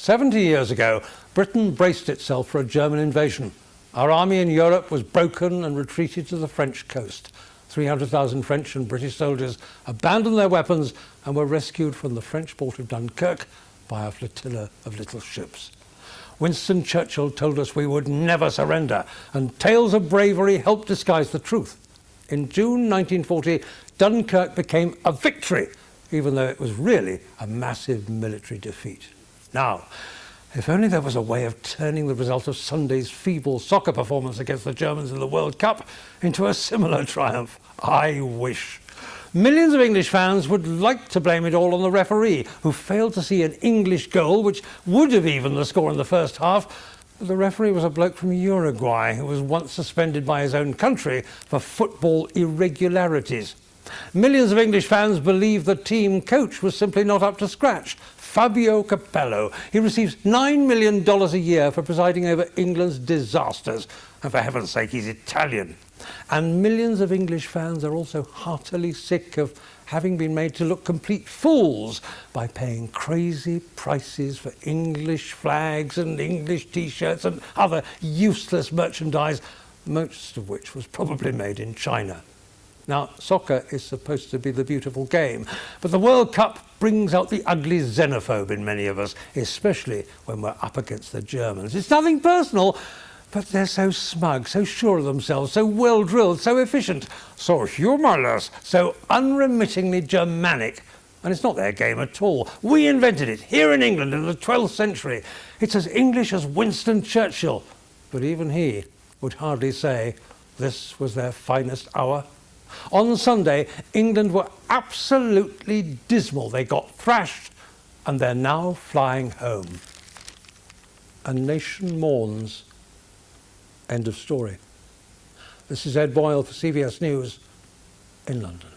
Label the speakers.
Speaker 1: 70 years ago, Britain braced itself for a German invasion. Our army in Europe was broken and retreated to the French coast. 300,000 French and British soldiers abandoned their weapons and were rescued from the French port of Dunkirk by a flotilla of little ships. Winston Churchill told us we would never surrender, and tales of bravery helped disguise the truth. In June 1940, Dunkirk became a victory, even though it was really a massive military defeat. Now, if only there was a way of turning the result of Sunday's feeble soccer performance against the Germans in the World Cup into a similar triumph. I wish. Millions of English fans would like to blame it all on the referee, who failed to see an English goal which would have evened the score in the first half. But the referee was a bloke from Uruguay who was once suspended by his own country for football irregularities. Millions of English fans believe the team coach was simply not up to scratch. Fabio Capello. He receives $9 million a year for presiding over England's disasters. And for heaven's sake, he's Italian. And millions of English fans are also heartily sick of having been made to look complete fools by paying crazy prices for English flags and English T-shirts and other useless merchandise, most of which was probably made in China. Now, soccer is supposed to be the beautiful game, but the World Cup brings out the ugly xenophobe in many of us, especially when we're up against the Germans. It's nothing personal, but they're so smug, so sure of themselves, so well-drilled, so efficient, so humorless, so unremittingly Germanic. And it's not their game at all. We invented it here in England in the 12th century. It's as English as Winston Churchill, but even he would hardly say this was their finest hour. On Sunday, England were absolutely dismal. They got thrashed, and they're now flying home. A nation mourns. End of story. This is Ed Boyle for CBS News in London.